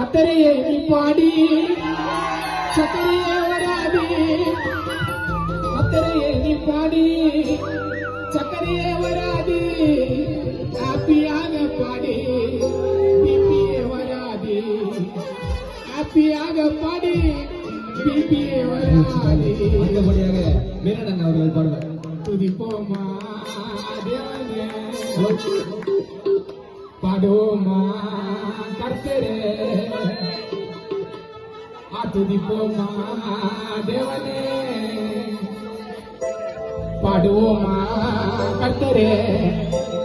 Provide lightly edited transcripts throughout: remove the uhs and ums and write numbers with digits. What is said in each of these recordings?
அக்கறையை நீ பாடி சக்கரையே வராது. அக்கறையை நீ பாடி சக்கரையே வராது. ஹாப்பியாக பாடி பிபியே வராது. ஹாப்பியாக பாடி பிபியே வராது. அடுத்தபடியாக மீனன் அவர்கள் பாடுவார். துதிப்போமா தேவனே, பாடுவோமா கர்த்தரே, துதிப்போமா தேவனே, பாடுவோமா கர்த்தரே.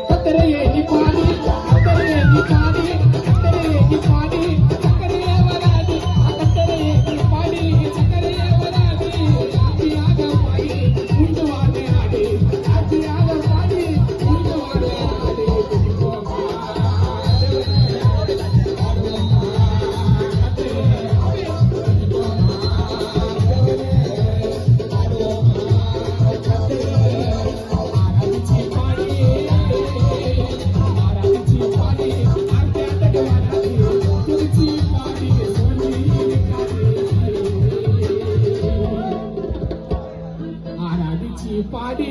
கர்த்தரையே நீ பாடி, கர்த்தரையே நீ பாடி, கர்த்தரையே நீ பாடி, சக்கரையே வராது. கர்த்தரையே நீ பாடி, சக்கரையே வராது. ஹாப்பியாக பாடி உண்டு வாழ ஆடு. ஹாப்பியாக பாடி உண்டு வாழ ஆடு. துதிப்போமா பாடி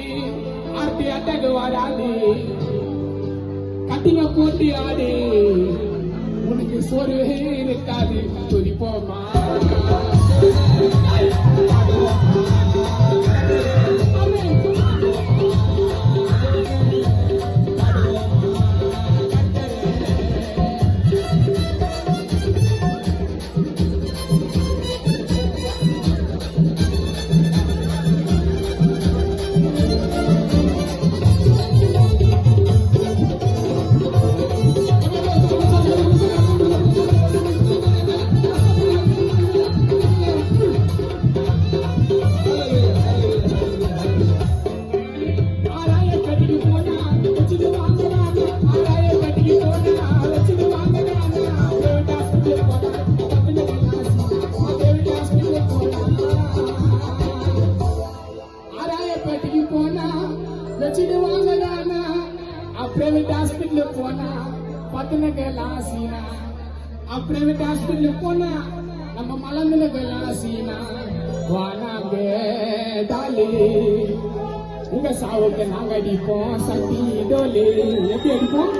ஆர்த்தி அட்டக வராது. கட்டிங்க போட்டி ஆடு, உனக்கு சோர்வே இருக்காது. துதிப்போமா பிரைவேட் ஹாஸ்பிட்டல் போனா பத்தினகெல்லாம் சீனா. பிரைவேட் ஹாஸ்பிட்டல் போனா நம்ம மலர்ந்துலாம் சீனா. வானாங்க தாலி, உங்க சாவுக்கு நாங்க அடிப்போம் சக்தி டோலி. எப்படி அடிப்போம்?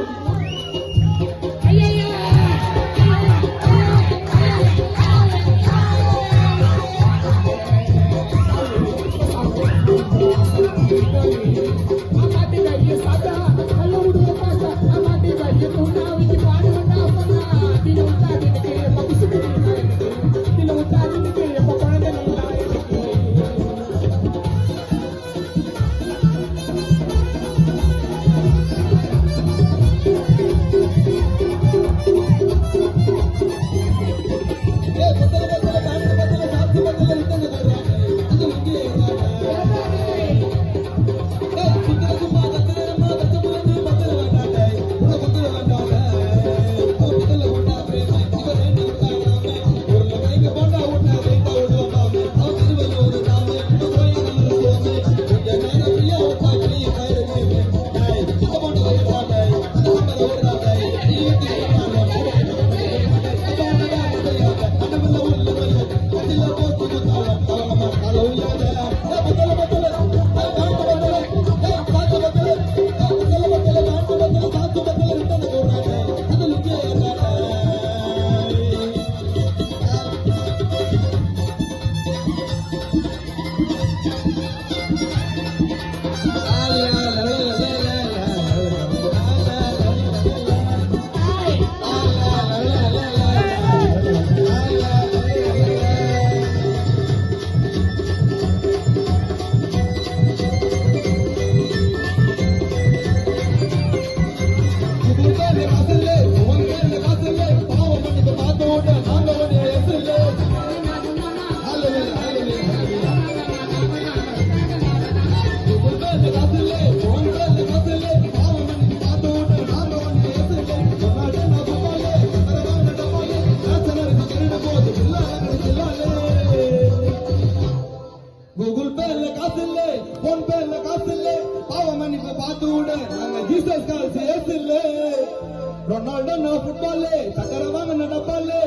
ரொனால்டோ ஃபுட்பால் சக்கர வாங்க நடப்பாலே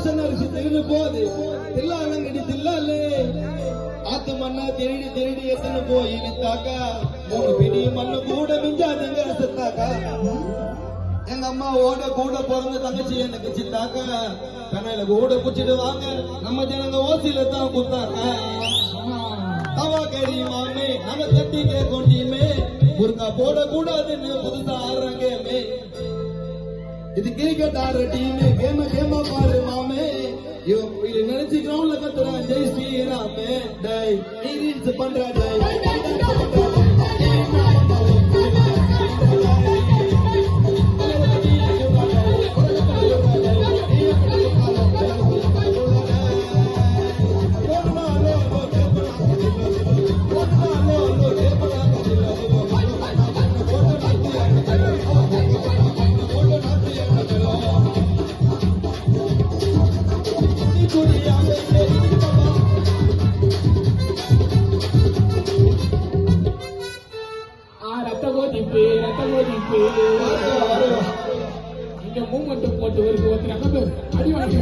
ரேஷன் அரிசி திருடு போது தில்லாலங்கடி தில்லாலே ஆத்து மண்ணா திருடி திருடி எத்தனை போய் வித்தாக்கா 3 பிடி மண்ணு கூட மிஞ்சாதுங்க செத்தாக்கா எங்க அம்மாவோட கூட பிறந்த தங்கச்சி எனக்கு சித்தாக்கா கண்ணையில கூட குச்சிட்டு வாங்க நம்ம ஜனங்க ஓசியில தான் குத்தாங்க தவா கறி மாமே நம்ம தட்டி கேட்கொண்டியுமே முருங்கா போடக்கூடாதுன்னு புதுசா ஆடுறாங்கமே இது கிரிக்கெட் ஆடுற டீம் கேமா பாரு மாமே இது நினைச்சு கிரவுண்ட்ல கத்துறான் ஜெய் ஸ்ரீராமே டை நீ ரீல்ஸ் பண்ற டை ரத்த கோதிப்பு இங்க மூமெண்ட் போட்டு ஒருத்தர் அடி வாங்கி